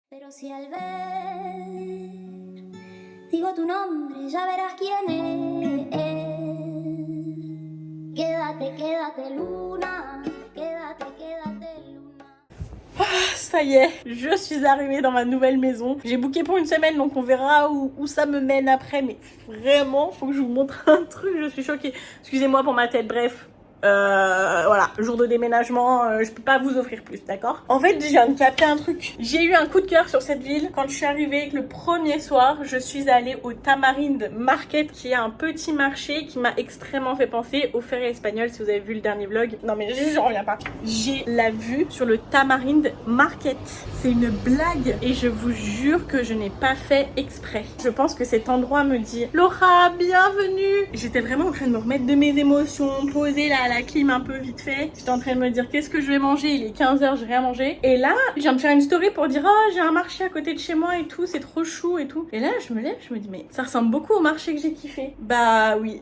Pero si al ver digo tu nombre, ya verás quién es. Quédate, quédate, luna. Quédate, quédate, luna. Ça y est, je suis arrivée dans ma nouvelle maison. J'ai booké pour une semaine, donc on verra où ça me mène après. Mais vraiment, faut que je vous montre un truc, je suis choquée. Excusez-moi pour ma tête, bref. Voilà, jour de déménagement, je peux pas vous offrir plus, d'accord? En fait, je viens de capter un truc. J'ai eu un coup de cœur sur cette ville. Quand je suis arrivée, le premier soir, je suis allée au Tamarind Market, qui est un petit marché qui m'a extrêmement fait penser au Ferry espagnol, si vous avez vu le dernier vlog. Non mais je reviens pas. J'ai la vue sur le Tamarind Market. C'est une blague et je vous jure que je n'ai pas fait exprès. Je pense que cet endroit me dit Laura, bienvenue. J'étais vraiment en train de me remettre de mes émotions, posée là à la clim un peu vite fait. J'étais en train de me dire qu'est-ce que je vais manger, il est 15h, j'ai rien mangé. Et là, je viens de faire une story pour dire oh, j'ai un marché à côté de chez moi et tout, c'est trop chou et tout. Et là, je me lève, je me dis mais ça ressemble beaucoup au marché que j'ai kiffé. Bah oui.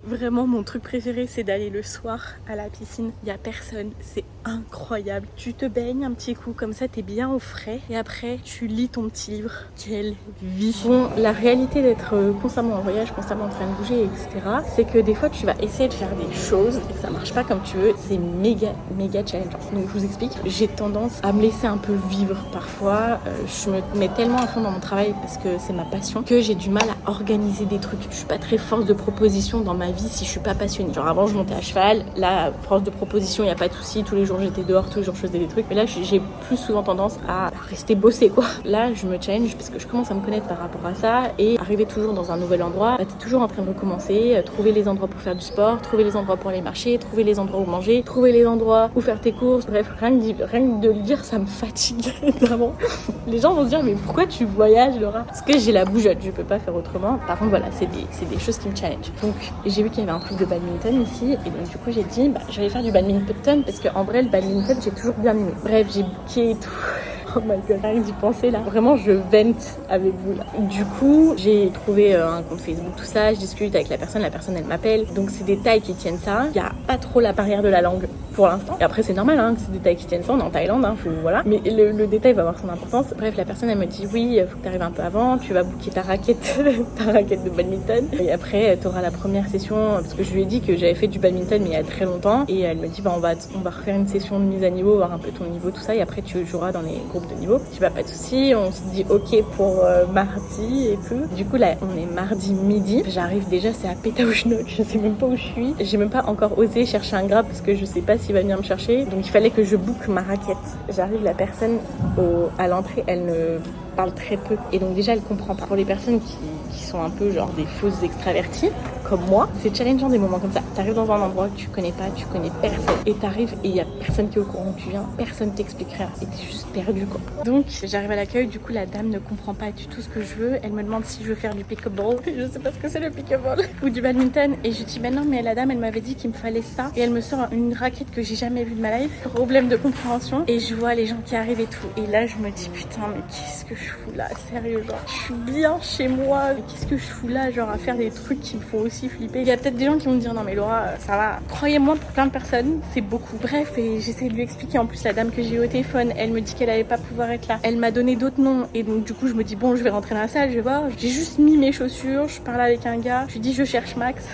Vraiment, mon truc préféré, c'est d'aller le soir à la piscine. Il n'y a personne, c'est incroyable. Tu te baignes un petit coup, comme ça, t'es bien au frais. Et après, tu lis ton petit livre. Quelle vie! Bon, la réalité d'être constamment en voyage, constamment en train de bouger, etc., c'est que des fois, tu vas essayer de faire des choses et ça marche pas comme tu veux. C'est méga challengeant. Donc, je vous explique. J'ai tendance à me laisser un peu vivre parfois. Je me mets tellement à fond dans mon travail parce que c'est ma passion que j'ai du mal à organiser des trucs. Je suis pas très force de proposition dans ma vie si je suis pas passionnée. Genre avant je montais à cheval, là force de proposition, il y a pas de souci, tous les jours j'étais dehors, tous les jours je faisais des trucs, mais là j'ai plus souvent tendance à rester bosser quoi. Là je me challenge parce que je commence à me connaître par rapport à ça et arriver toujours dans un nouvel endroit, bah, t'es toujours en train de recommencer, trouver les endroits pour faire du sport, trouver les endroits pour aller marcher, trouver les endroits où manger, trouver les endroits où faire tes courses, bref rien que de le dire ça me fatigue vraiment. Les gens vont se dire mais pourquoi tu voyages Laura? Parce que j'ai la bougeotte, je peux pas faire autrement. Par contre voilà, c'est des choses qui me challenge. Donc j'ai vu qu'il y avait un truc de badminton ici et donc du coup j'ai dit bah je vais faire du badminton parce qu'en vrai le badminton j'ai toujours bien aimé. Bref j'ai booké et tout. Oh my god, rien que d'y penser là. Vraiment, je vente avec vous là. Du coup, j'ai trouvé un compte Facebook, tout ça. Je discute avec la personne elle m'appelle. Donc, c'est des tailles qui tiennent ça. Il n'y a pas trop la barrière de la langue pour l'instant. Et après, c'est normal que c'est des tailles qui tiennent ça. On est en Thaïlande, voilà. Mais le détail va avoir son importance. Bref, la personne, elle me dit oui, il faut que tu arrives un peu avant. Tu vas booker ta raquette de badminton. Et après, tu auras la première session. Parce que je lui ai dit que j'avais fait du badminton, mais il y a très longtemps. Et elle me dit bah, on va refaire une session de mise à niveau, voir un peu ton niveau, tout ça. Et après, tu joueras dans les groupes de niveau. Je dis bah pas de souci, on se dit ok pour mardi et tout. Du coup là on est mardi midi. J'arrive déjà, c'est à Pétaouchnok, je sais même pas où je suis. J'ai même pas encore osé chercher un grab parce que je sais pas s'il va venir me chercher. Donc il fallait que je book ma raquette. J'arrive, la personne à l'entrée, elle ne parle très peu. Et donc déjà elle comprend pas. Pour les personnes qui sont un peu genre des fausses extraverties comme moi, c'est challengeant des moments comme ça. T'arrives dans un endroit que tu connais pas, tu connais personne et t'arrives et il y a personne qui est au courant que tu viens, personne t'explique rien et t'es juste perdu quoi. Donc j'arrive à l'accueil, du coup la dame ne comprend pas du tout ce que je veux. Elle me demande si je veux faire du pickleball. Je sais pas ce que c'est le pickleball ou du badminton et je dis ben non mais la dame elle m'avait dit qu'il me fallait ça et elle me sort une raquette que j'ai jamais vue de ma life. Problème de compréhension et je vois les gens qui arrivent et tout et là je me dis putain mais qu'est-ce que je fous là, sérieux genre je suis bien chez moi mais qu'est-ce que je fous là genre à faire des trucs qui me font aussi flipper. Il y a peut-être des gens qui vont me dire non mais Laura ça va, croyez-moi pour plein de personnes c'est beaucoup. Bref et j'essaie de lui expliquer. En plus la dame que j'ai eu au téléphone elle me dit qu'elle allait pas pouvoir être là, elle m'a donné d'autres noms et donc du coup je me dis bon je vais rentrer dans la salle, je vais voir, j'ai juste mis mes chaussures, je parle avec un gars, je lui dis je cherche Max.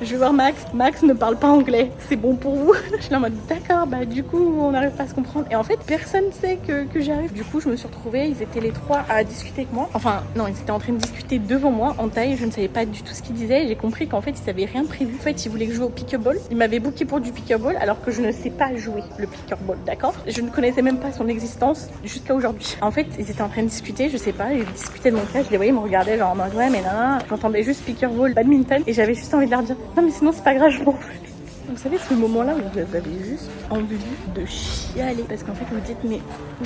Je vais voir Max ne parle pas anglais, c'est bon pour vous? Je suis là en mode d'accord, bah du coup on n'arrive pas à se comprendre et en fait personne sait que j'arrive. Du coup je me suis retrouvée, ils étaient les trois à discuter avec moi, enfin non ils étaient en train de discuter devant moi en thaï, je ne savais pas du tout ce qu'ils disaient et j'ai compris qu'en fait ils avaient rien prévu. En fait ils voulaient que je joue au pickleball, ils m'avaient booké pour du pickleball alors que je ne sais pas jouer le pickleball, d'accord? Je ne connaissais même pas son existence jusqu'à aujourd'hui. En fait ils étaient en train de discuter, je sais pas, ils discutaient de mon cas, je les voyais, ils me regardaient genre en mode ouais mais non, j'entendais juste pickleball, badminton et j'avais juste envie de leur dire non mais sinon c'est pas grave, je m'en fous. Vous savez ce moment là où vous avez juste envie de chialer parce qu'en fait vous dites mais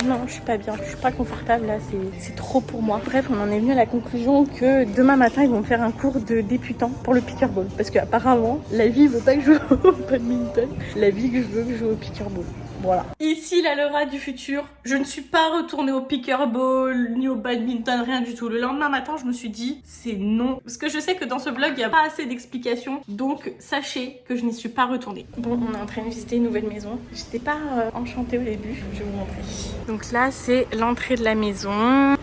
non je suis pas bien, je suis pas confortable là, c'est trop pour moi. Bref on en est venu à la conclusion que demain matin ils vont me faire un cours de débutant pour le pickleball parce qu'apparemment la vie veut pas que je joue au badminton, la vie que je veux que je joue au pickleball. Voilà. Ici, la Laura du futur. Je ne suis pas retournée au pickleball, ni au badminton, rien du tout. Le lendemain matin, je me suis dit, c'est non. Parce que je sais que dans ce vlog, il n'y a pas assez d'explications. Donc, sachez que je n'y suis pas retournée. Bon, on est en train de visiter une nouvelle maison. J'étais pas enchantée au début. Je vais vous montrer. Donc là, c'est l'entrée de la maison.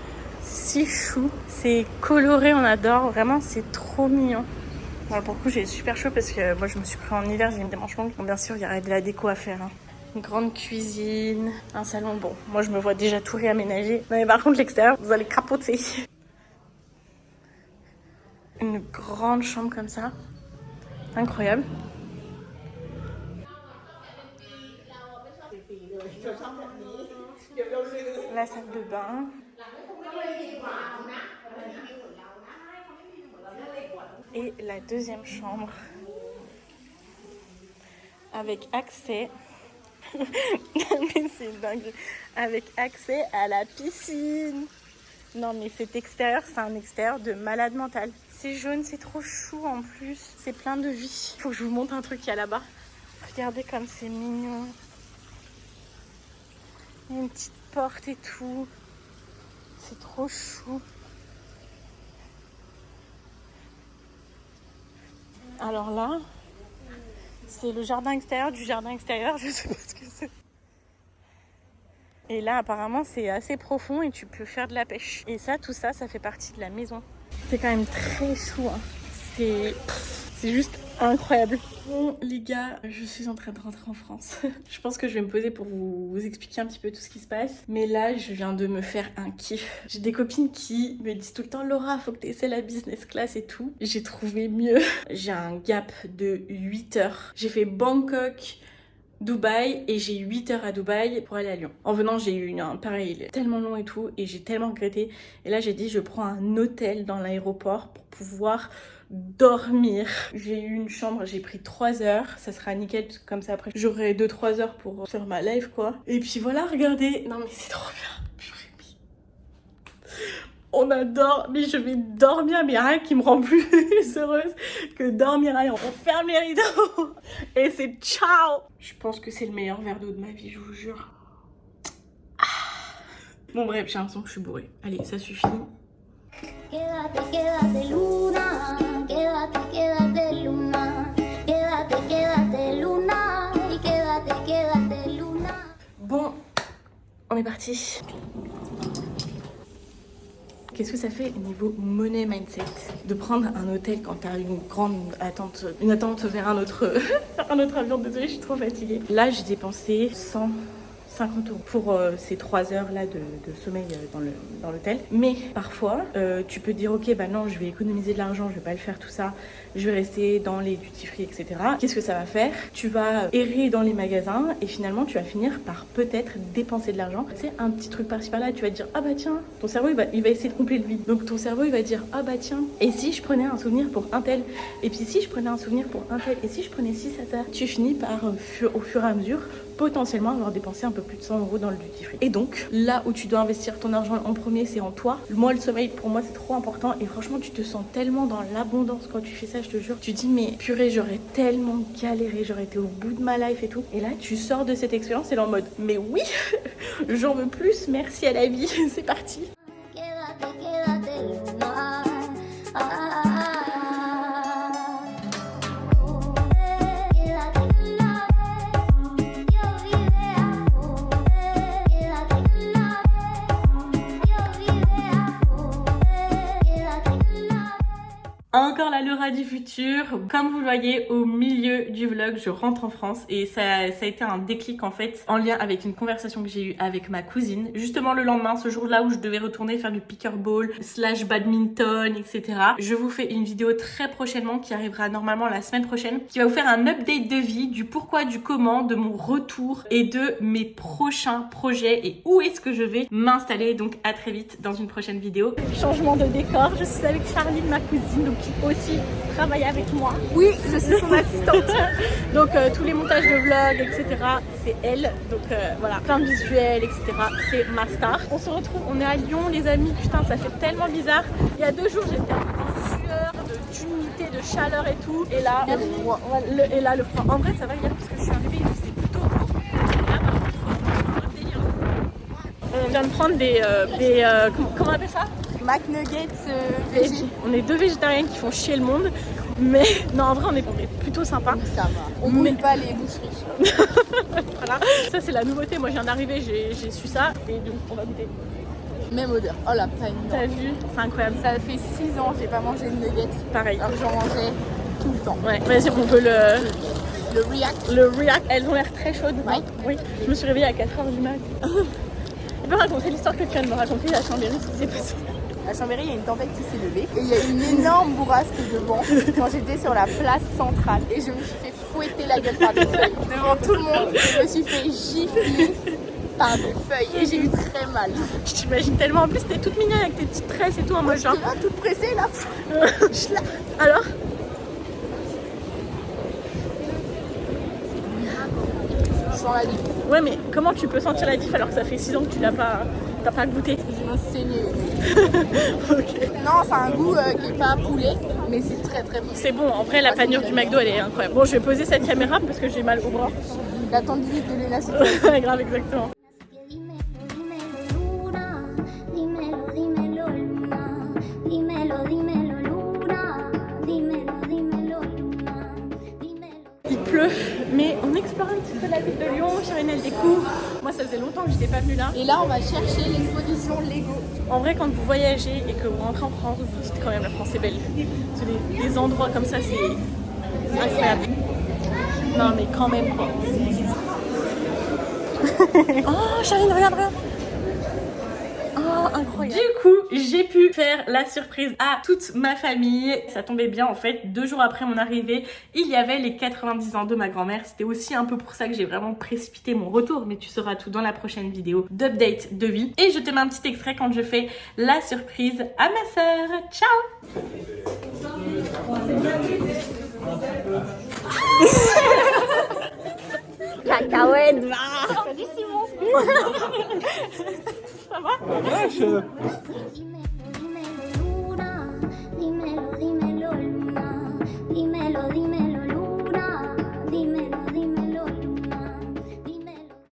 Si chou. C'est coloré, on adore. Vraiment, c'est trop mignon. Bon, pour le coup, j'ai super chaud parce que moi, je me suis pris en hiver, j'ai mis des manches longues. Donc, bien sûr, il y aurait de la déco à faire. Hein. Une grande cuisine, un salon. Bon, moi, je me vois déjà tout réaménager. Mais par contre, l'extérieur, vous allez capoter. Une grande chambre comme ça. Incroyable. La salle de bain. Et la deuxième chambre. Avec accès. Mais c'est dingue. Avec accès à la piscine. Non mais cet extérieur, c'est un extérieur de malade mental. C'est jaune, c'est trop chou en plus. C'est plein de vie. Faut que je vous montre un truc qu'il y a là-bas. Regardez comme c'est mignon. Il y a une petite porte et tout. C'est trop chou. Alors là, c'est le jardin extérieur du jardin extérieur. Je sais pas ce que c'est. Et là, apparemment, c'est assez profond et tu peux faire de la pêche. Et ça, tout ça, ça fait partie de la maison. C'est quand même très chou. Hein. C'est juste incroyable. Bon, les gars, je suis en train de rentrer en France. Je pense que je vais me poser pour vous expliquer un petit peu tout ce qui se passe. Mais là, je viens de me faire un kiff. J'ai des copines qui me disent tout le temps, Laura, faut que tu essaies la business class et tout. J'ai trouvé mieux. J'ai un gap de 8 heures. J'ai fait Bangkok, Dubaï et j'ai 8 heures à Dubaï pour aller à Lyon. En venant, j'ai eu un pareil tellement long et tout et j'ai tellement regretté. Et là, j'ai dit, je prends un hôtel dans l'aéroport pour pouvoir dormir. J'ai eu une chambre, j'ai pris 3 heures. Ça sera nickel parce que comme ça, après, j'aurai 2-3 heures pour faire ma live, quoi. Et puis voilà, regardez. Non, mais c'est trop bien. On adore, mais je vais dormir, mais rien qui me rend plus heureuse que dormir. Allez, on ferme les rideaux et c'est ciao. Je pense que c'est le meilleur verre d'eau de ma vie, je vous jure. Ah. Bon bref, j'ai l'impression que je suis bourrée. Allez, ça suffit. Quédate, quédate luna, quédate, quédate luna, quédate, quédate luna, y quédate, quédate luna. Bon, on est parti. Qu'est-ce que ça fait niveau money mindset de prendre un hôtel quand t'as une grande attente, vers un autre avion? Désolée, je suis trop fatiguée. Là, j'ai dépensé 150 € pour ces 3 heures là de sommeil dans l'hôtel. Mais parfois, tu peux te dire ok, bah non, je vais économiser de l'argent, je vais pas le faire tout ça. Je vais rester dans les duty free, etc. Qu'est-ce que ça va faire? Tu vas errer dans les magasins et finalement tu vas finir par peut-être dépenser de l'argent. C'est un petit truc par-ci par-là, tu vas te dire ah bah tiens, ton cerveau il va essayer de combler le vide. Donc ton cerveau il va dire ah bah tiens, et si je prenais un souvenir pour un tel? Et puis si je prenais un souvenir pour un tel? Et si je prenais ci, ça? Tu finis par au fur et à mesure potentiellement avoir dépensé un peu plus de 100 € dans le duty free. Et donc là où tu dois investir ton argent en premier, c'est en toi. Moi, le sommeil pour moi c'est trop important et franchement tu te sens tellement dans l'abondance quand tu fais ça, je te jure. Tu dis mais purée, j'aurais tellement galéré, j'aurais été au bout de ma life et tout. Et là tu sors de cette expérience et là en mode mais oui, j'en veux plus, merci à la vie. C'est parti. Quédate, quédate luna. Encore la Laura du futur. Comme vous le voyez au milieu du vlog, je rentre en France et ça a été un déclic en fait en lien avec une conversation que j'ai eue avec ma cousine. Justement le lendemain, ce jour-là où je devais retourner faire du pickleball / badminton, etc. Je vous fais une vidéo très prochainement qui arrivera normalement la semaine prochaine qui va vous faire un update de vie, du pourquoi, du comment, de mon retour et de mes prochains projets et où est-ce que je vais m'installer. Donc à très vite dans une prochaine vidéo. Changement de décor, je suis avec Charline, ma cousine, donc qui aussi travaille avec moi. Oui, je suis son assistante. Donc tous les montages de vlogs, etc. c'est elle. Donc voilà, plein de visuels, etc. C'est ma star. On se retrouve, on est à Lyon les amis. Putain, ça fait tellement bizarre. Il y a 2 jours, j'étais en sueur, d'humidité, de chaleur et tout. Et là, le froid. En vrai, ça va hier parce que je suis arrivée, il faisait plutôt beau. Et là, par contre, vient de prendre comment on appelle ça? McNuggets végé. On est deux végétariennes qui font chier le monde. Mais non, en vrai, on est plutôt sympa. Ça va. On brûle pas les boucheries. Voilà. Ça, c'est la nouveauté. Moi, je viens d'arriver, j'ai su ça. Et donc, on va goûter. Même odeur. Oh la panne. T'as vu? C'est incroyable. Ça fait 6 ans que j'ai pas mangé de nuggets. Pareil. Alors que j'en mangeais tout le temps. Ouais, vas-y, on veut Le react. le react. Elles ont l'air très chaudes. Ouais. Oui. Je me suis réveillée à 4h du mat. Tu peux raconter l'histoire que tu viens de me raconter à Chambéry, ce qui s'est passé? À Chambéry, il y a une tempête qui s'est levée et il y a une énorme bourrasque de vent quand j'étais sur la place centrale et je me suis fait fouetter la gueule par des feuilles. Devant tout le monde, je me suis fait gifler par des feuilles et j'ai eu très mal. Je t'imagine tellement. En plus, t'es toute mignonne avec tes petites tresses et tout. En mode genre. J'étais là, toute pressée là. Alors? Je sens la diff. Ouais, mais comment tu peux sentir la diff alors que ça fait 6 ans que tu t'as pas goûté? Je me saignais. Ok. Non, c'est un goût qui est pas poulet, mais c'est très très bon. C'est bon, en vrai, la panure du McDo, elle est incroyable. Bon, je vais poser cette caméra parce que j'ai mal au bras. La tendinite de Léna, c'est Grave, exactement. Dímelo, dímelo, luna. Dímelo, dímelo, luna. Dímelo, dímelo, luna. Dímelo. Il pleut, mais on explore un petit peu la ville de Lyon. Charine, elle découvre. Moi, ça faisait longtemps que j'étais pas venue là. Et là, on va chercher l'exposition Lego. En vrai, quand vous voyagez et que vous rentrez en France, vous dites quand même la France est belle. Parce que des endroits comme ça, c'est incroyable. Non, mais quand même, quoi. Oh, Charine, regarde, regarde. Oh, incroyable. Du coup, j'ai pu faire la surprise à toute ma famille. Ça tombait bien en fait. 2 jours après mon arrivée, il y avait les 90 ans de ma grand-mère. C'était aussi un peu pour ça que j'ai vraiment précipité mon retour. Mais tu sauras tout dans la prochaine vidéo d'update de vie. Et je te mets un petit extrait quand je fais la surprise à ma sœur. Ciao. Cacahuète, va. Salut Simon. Ça va?